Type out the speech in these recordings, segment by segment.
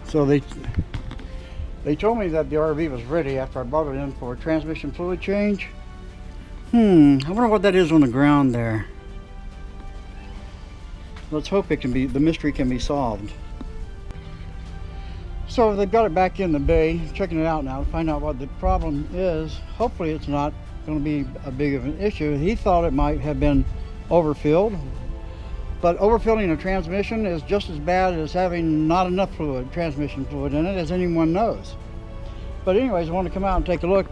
So they told me that the RV was ready after I brought it in for a transmission fluid change. I wonder what that is on the ground there. Let's hope the mystery can be solved. So they've got it back in the bay, checking it out now to find out what the problem is. Hopefully it's not going to be a big of an issue. He thought it might have been overfilled, but overfilling a transmission is just as bad as having not enough fluid, transmission fluid in it, as anyone knows. But anyways, I want to come out and take a look.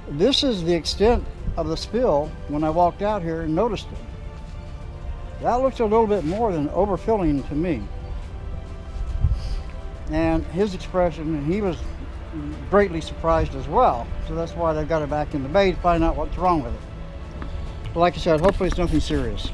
This is the extent of the spill when I walked out here and noticed it. That looks a little bit more than overfilling to me. And his expression, he was greatly surprised as well. So that's why they've got it back in the bay to find out what's wrong with it. But like I said, hopefully it's nothing serious.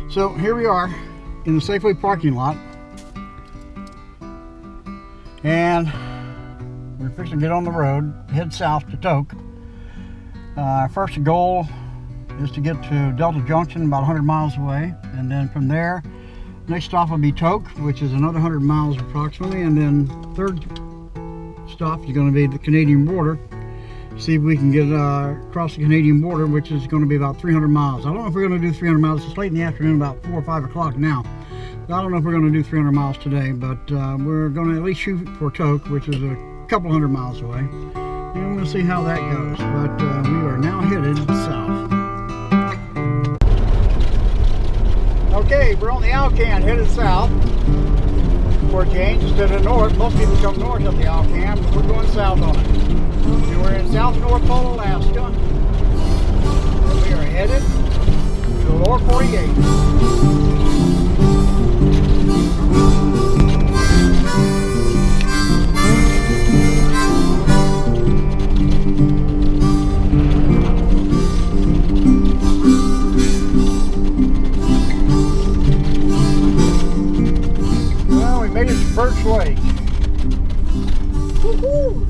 So here we are in the Safeway parking lot, and we're fixing to get on the road, head south to Tok. Our first goal is to get to Delta Junction, about 100 miles away, and then from there, next stop will be Tok, which is another 100 miles approximately, and then third stop is going to be the Canadian border. See if we can get across the Canadian border, which is going to be about 300 miles. I don't know if we're going to do 300 miles. It's late in the afternoon, about 4 or 5 o'clock now. I don't know if we're going to do 300 miles today, but we're going to at least shoot for Tok, which is a couple hundred miles away. And we'll see how that goes. But we are now headed south. Okay, we're on the Alcan headed south for a change instead of north. Most people come north up the Alcan, but we're going south on it. And we're in South North Pole, Alaska. And we are headed to the lower 48. Well, we made it to Birch Lake. Woohoo!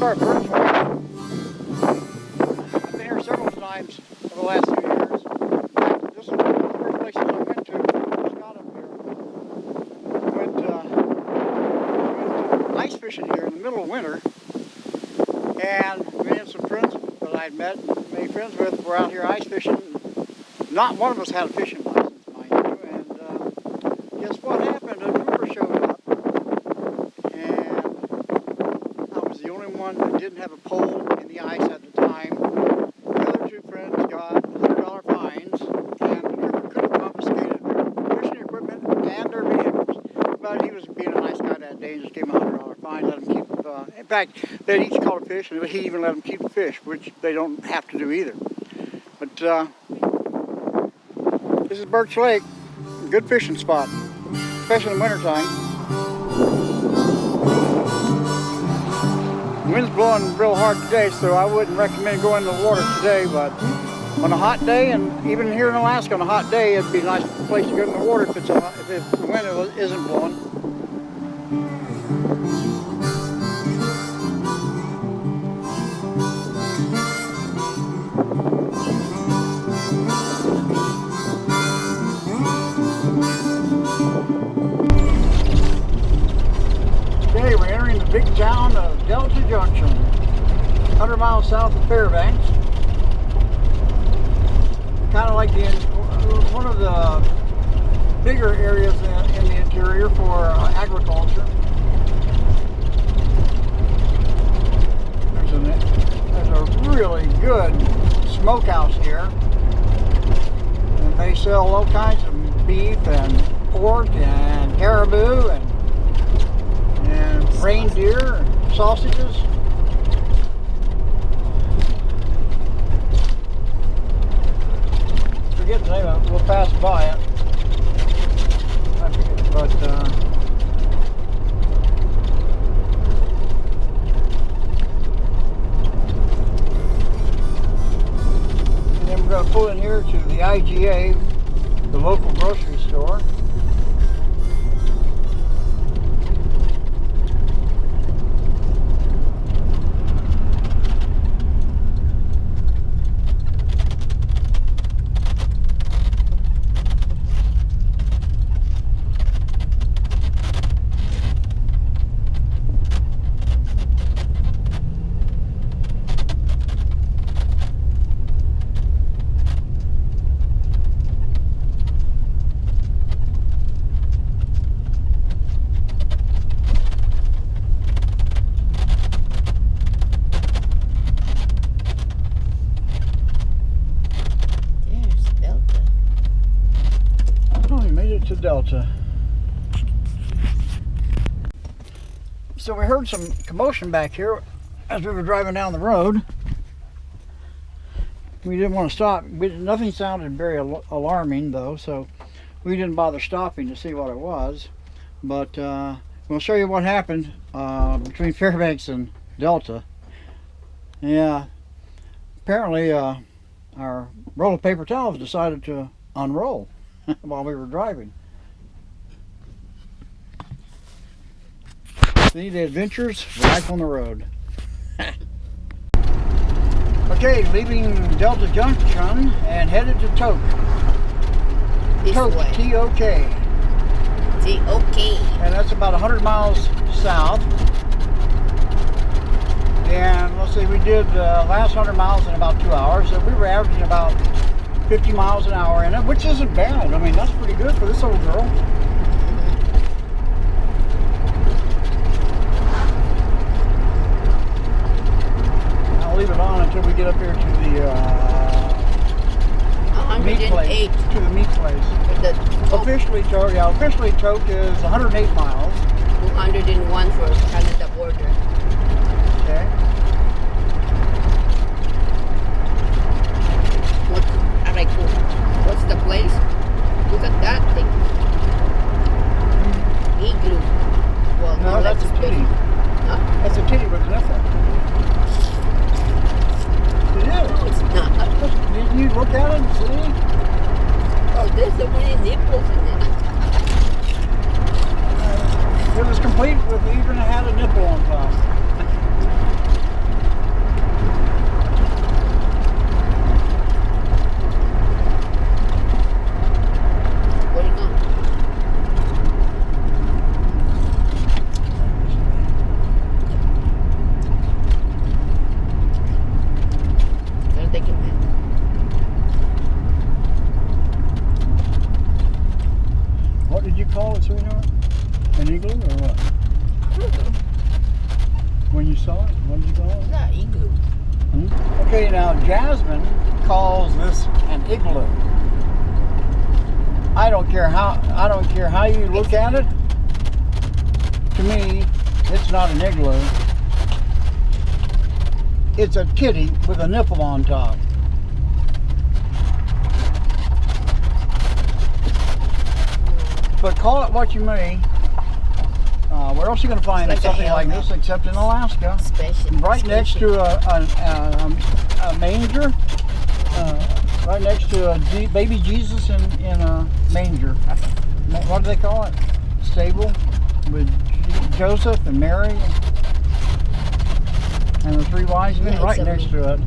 I've been here several times over the last few years. This is one of the first places I went to when I first got up here. Went ice fishing here in the middle of winter, and me and some friends that I'd met and made friends with were out here ice fishing. Not one of us had a fishing license, mind you, and guess what happened? A trooper showed up, and I was the only one that didn't have a pole in the ice at the time. The other two friends got $100 fines, and the trooper could have confiscated their fishing equipment and their vehicles. But he was being a nice guy that day and just gave them a $100 fine, let them keep, in fact, they'd each caught a fish, and he even let them keep the fish, which they don't have to do either. But this is Birch Lake, a good fishing spot, especially in the wintertime. The wind's blowing real hard today, so I wouldn't recommend going in the water today, but on a hot day, and even here in Alaska on a hot day, it'd be a nice place to go in the water if the wind isn't blowing. 100 miles south of Fairbanks. Kind of like one of the bigger areas in the interior for agriculture. There's a really good smokehouse here. And they sell all kinds of beef and pork and caribou and reindeer and sausages. Forget the name of it. We'll pass by it. I forget, but and then we're going to pull in here to the IGA, the local grocery store. Delta. So we heard some commotion back here as we were driving down the road. We didn't want to stop. Nothing sounded very alarming though, so we didn't bother stopping to see what it was. But we'll show you what happened between Fairbanks and Delta. Yeah, apparently our roll of paper towels decided to unroll while we were driving. See, the adventures life on the road. Okay, leaving Delta Junction and headed to Tok. Tok, T-O-K. T-O-K. And that's about 100 miles south. And let's see, we did last 100 miles in about 2 hours. So we were averaging about 50 miles an hour in it, which isn't bad. I mean, that's pretty good for this old girl. Leave it on until we get up here to the meat place. To the meat place. Officially, officially Tok is 108 miles. 201 for Canada border. Okay. What's the place? Look at that thing. Igloo. Well, no, that's a titty. Huh? That's a titty with nothing. It is. No, it's not. Didn't you look at it and see? Oh, there's so many nipples in it. It was complete with even had a nipple on top. Where you going? What did you call it, sweetheart? An igloo or what? I don't know. When you saw it, what did you call it? Not igloo. Okay, now Jasmine calls this an igloo. I don't care how you look at it. To me, it's not an igloo. It's a kitty with a nipple on top. But call it what you may. Where else are you going to find something like this except in Alaska? Right next to a manger. Right next to a baby Jesus in a manger. What do they call it? Stable with Joseph and Mary and the three wise men, right next to it.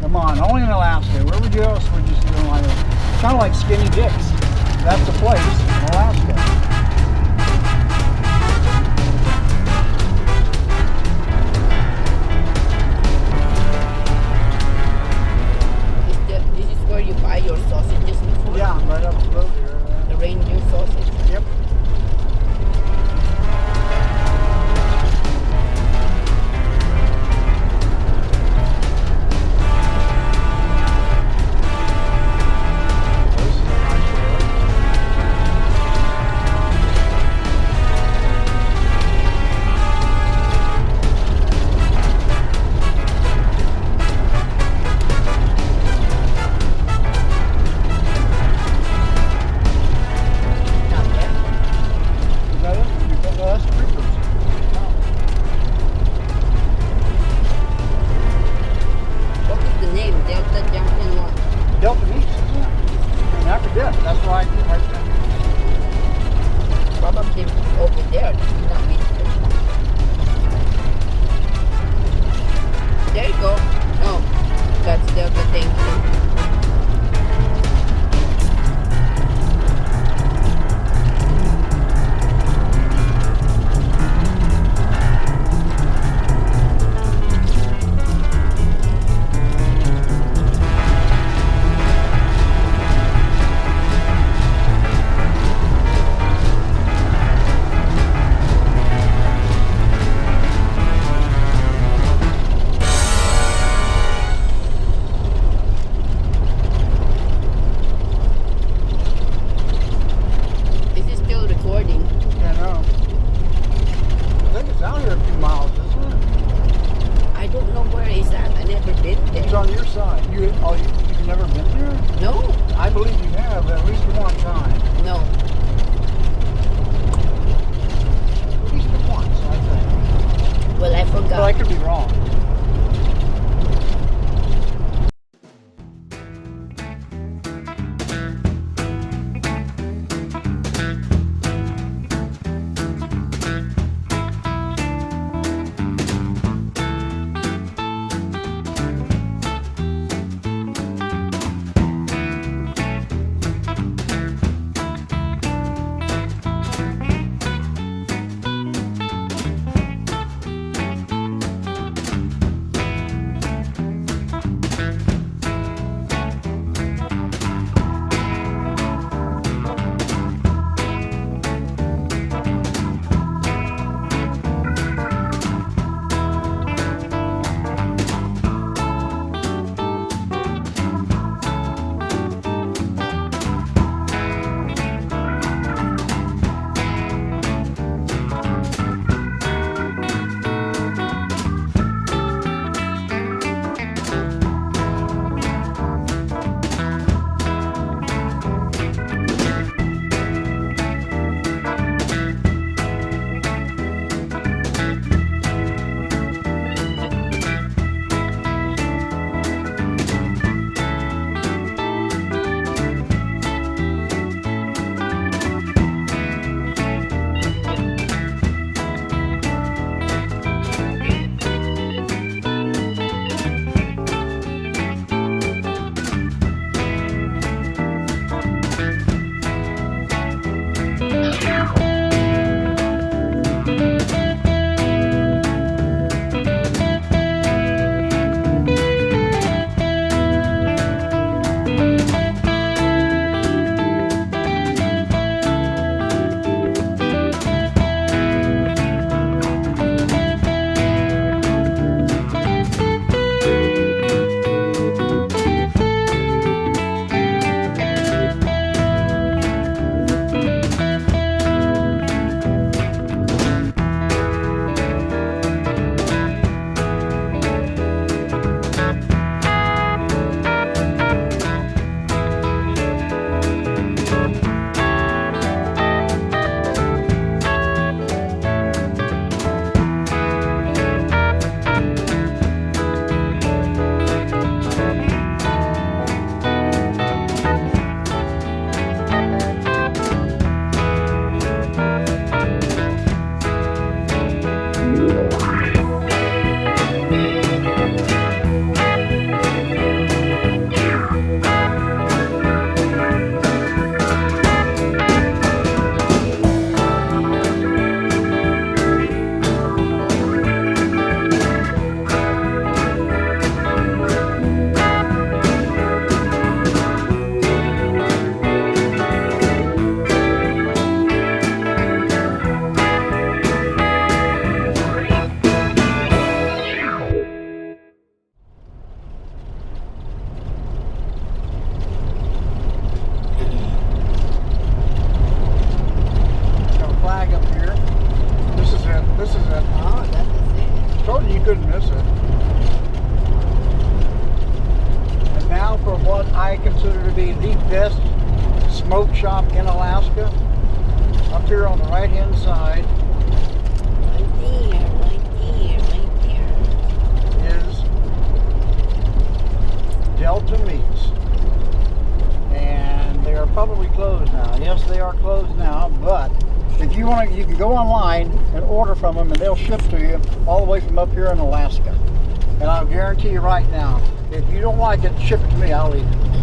Come on, only in Alaska. Where would you else would you see them like that? Kind of like Skinny Dick's. That's the place in Alaska. inside. You've never been there? No, I believe you have at least one time. no. At least once, I think. Well, I But I forgot. could be wrong. couldn't miss it. And now for what I consider to be the best smoke shop in Alaska. Up here on the right hand side Right there. is Delta Meats. And they are probably closed now. Yes, they are closed now, but if you want to, you can go online and order from them and they'll ship to you all the way from up here in Alaska. And I'll guarantee you right now, if you don't like it, ship it to me, I'll eat it.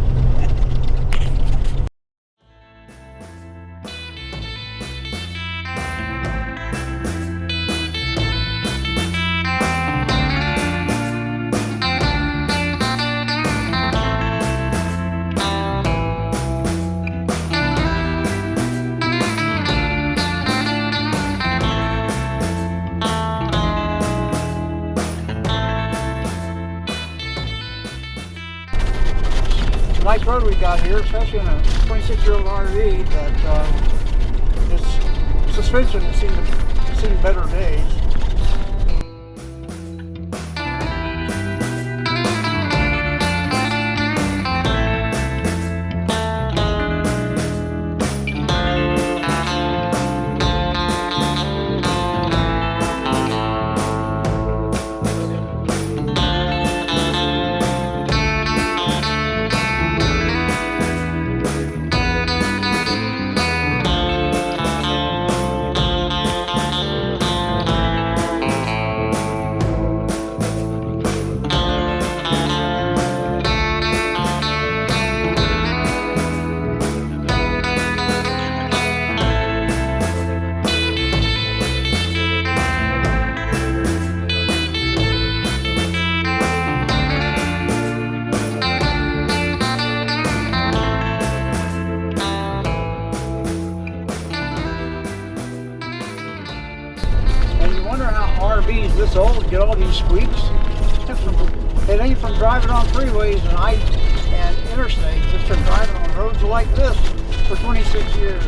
Nice road we got here, especially in a 26-year-old RV, but its suspension has seen better days. wonder how RVs this old get all these squeaks. It ain't from driving on freeways and interstates. It's from driving on roads like this for 26 years.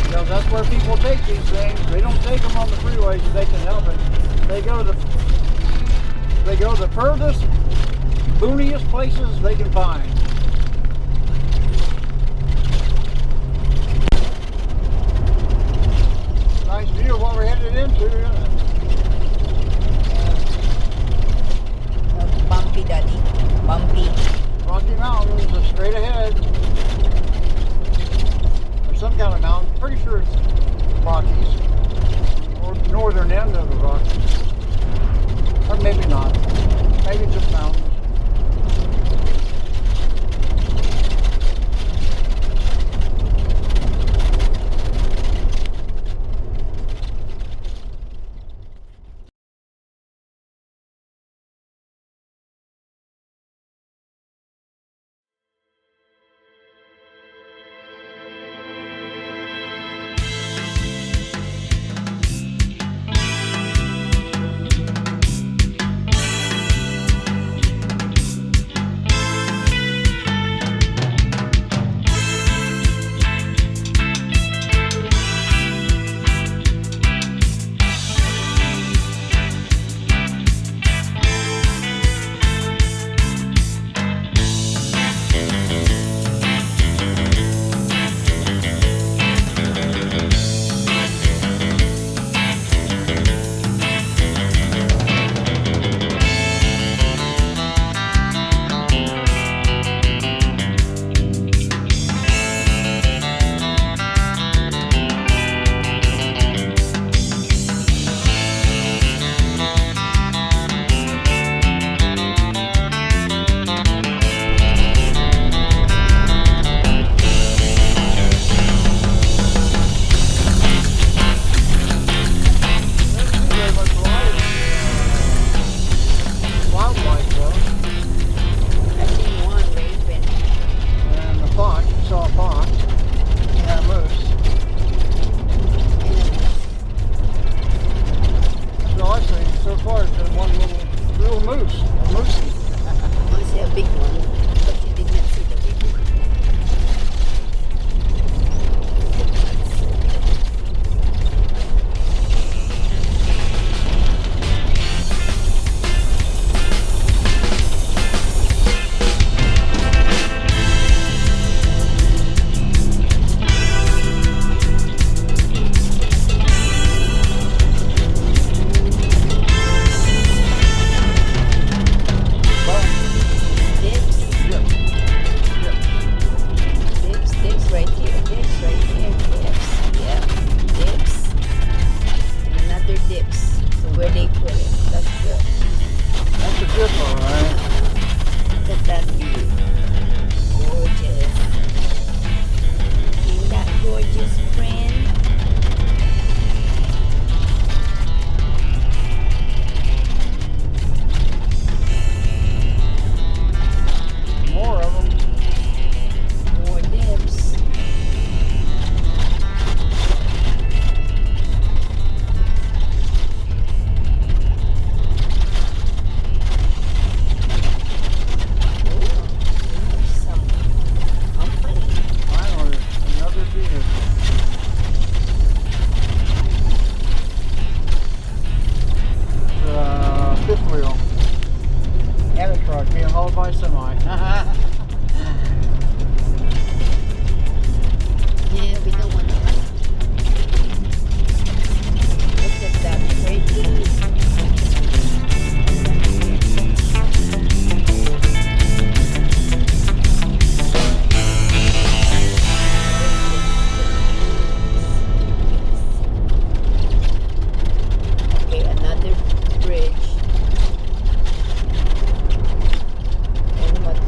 Because that's where people take these things. They don't take them on the freeways if they can help it. They go to the furthest, booniest places they can find. Nice view of what we're headed into, isn't it? Bumpy, Daddy. Bumpy. Rocky Mountains are straight ahead. Or some kind of mountain. Pretty sure it's Rockies. Or northern end of the Rockies. Or maybe not. Maybe just mountains.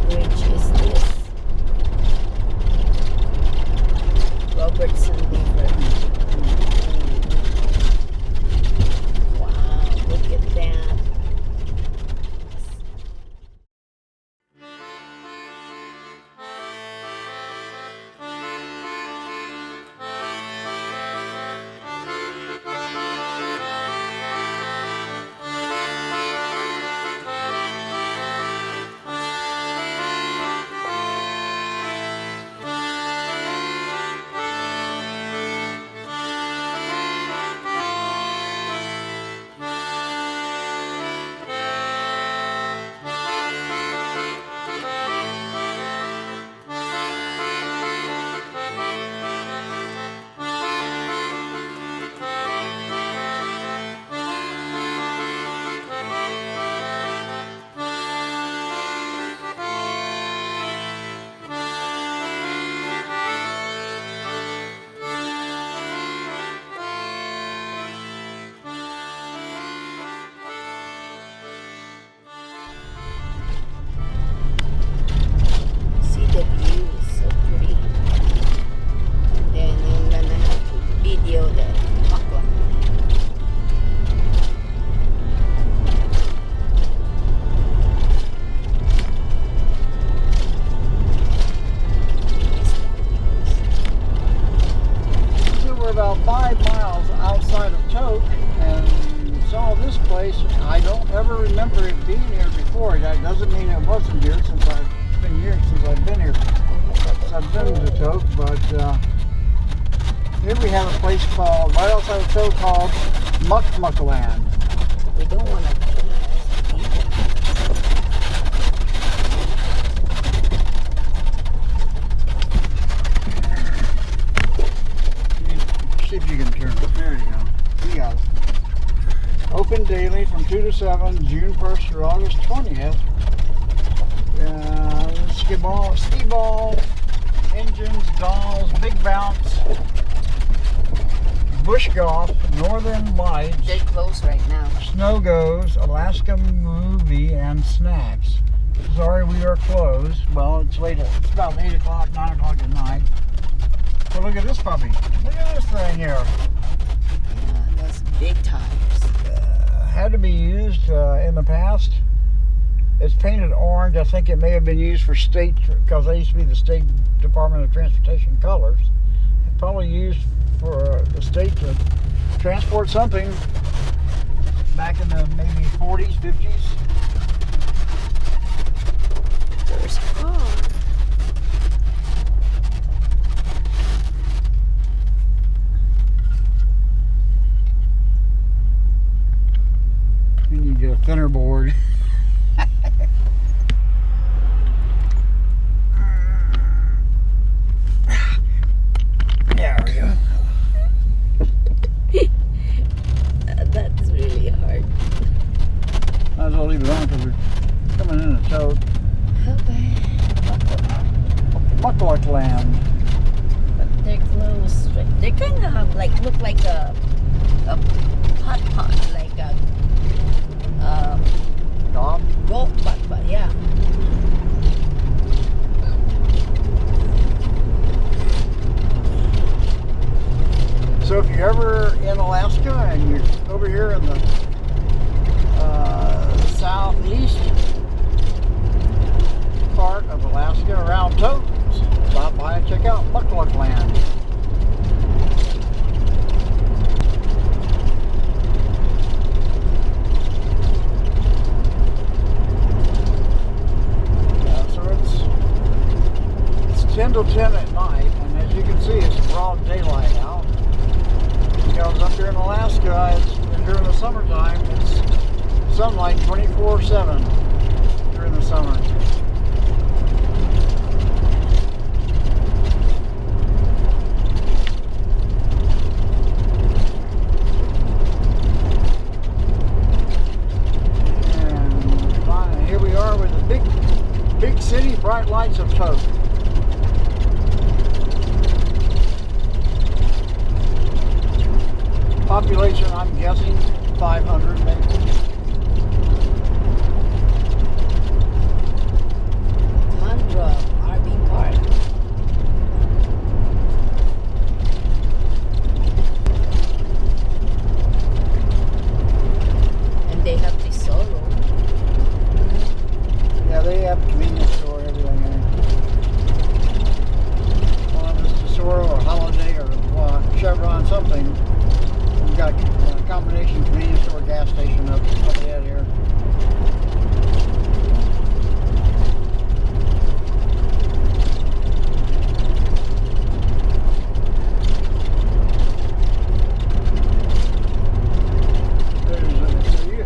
bridge is Yes, I've been to Toke, but here we have a place called, right outside of Toke, called Muklukland. We don't want to see if you can turn it. There you go. You got it. Open daily from 2 to 7, June 1st through August 20th. Skee-ball, engines, dolls, big bounce, bush golf, northern lights. They're closed right now. Snow goes, Alaska movie, and snacks. Sorry, we are closed. Well, it's late. It's about 8 o'clock, 9 o'clock at night. So look at this puppy. Look at this thing here. Yeah, that's big tires. Had to be used in the past. It's painted orange. I think it may have been used for state, because they used to be the State Department of Transportation colors. It probably used for the state to transport something back in the maybe 40s, 50s. There's a car. You need to get a thinner board. There we go. That's really hard. Might as well leave it on because we're coming in a tote. Okay. Muklukland. But they're closed. They kind of look like a pot, like a golf pot, yeah. So if you're ever in Alaska and you're over here in the southeast part of Alaska around Toke, stop by and check out Muklukland. So it's 10 till 10 at night, and as you can see, it's broad daylight out. Because up here in Alaska, and during the summertime, it's sunlight 24/7 during the summer. And finally, here we are with the big city bright lights of Toke. Population, I'm guessing 500 maybe. Tundra RV park. And they have the solo. Yeah, they have a convenience store, everything in it. Well, if it's Tesoro or Holiday or Chevron something. We've got a combination convenience store gas station up ahead here.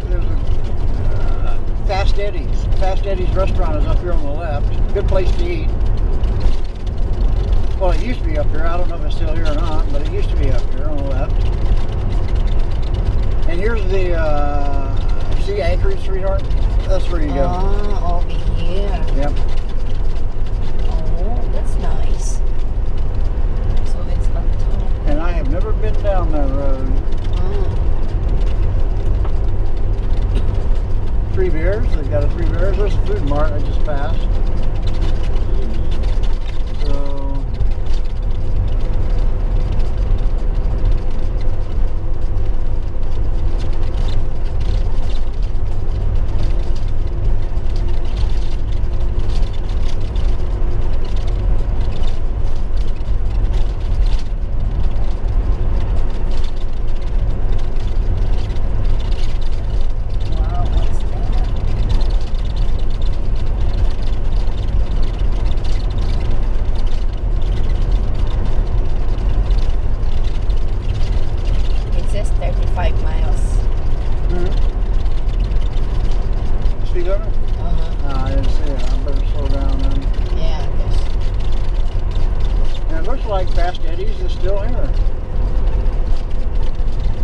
There's a Fast Eddie's. Fast Eddie's restaurant is up here on the left. Good place to eat. Well, it used to be up here. I don't know if it's still here or not, but it used to be up here on the left. And here's the, see Anchorage, sweetheart? That's where you go. Oh, over here. Yep. Oh, that's nice. So it's on top. And I have never been down that road. Three Bears, they got a Three Bears. There's a food mart I just passed. So, like Fast Eddie's is still here.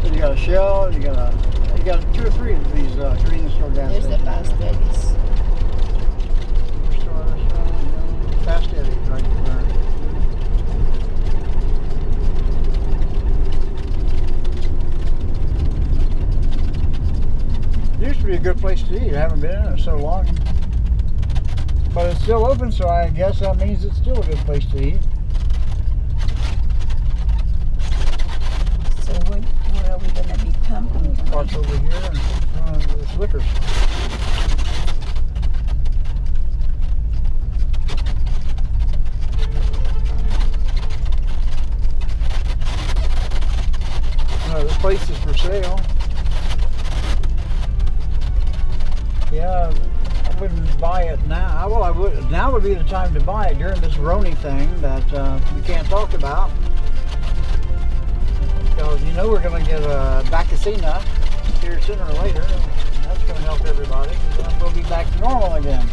So you got a Shell, you got 2 or 3 of these convenience store gas There's the stations. Fast Eddie's. Fast Eddie's right there. Used to be a good place to eat. I haven't been in it so long. But it's still open, so I guess that means it's still a good place to eat. So where are we going to be camping? Parts over here and there's liquors. This place is for sale. Yeah, I wouldn't buy it now. Well, I would. Now would be the time to buy it during this Roni thing that we can't talk about. Because you know we're going to get a Bacasina here sooner or later. That's going to help everybody. Because then we'll be back to normal again.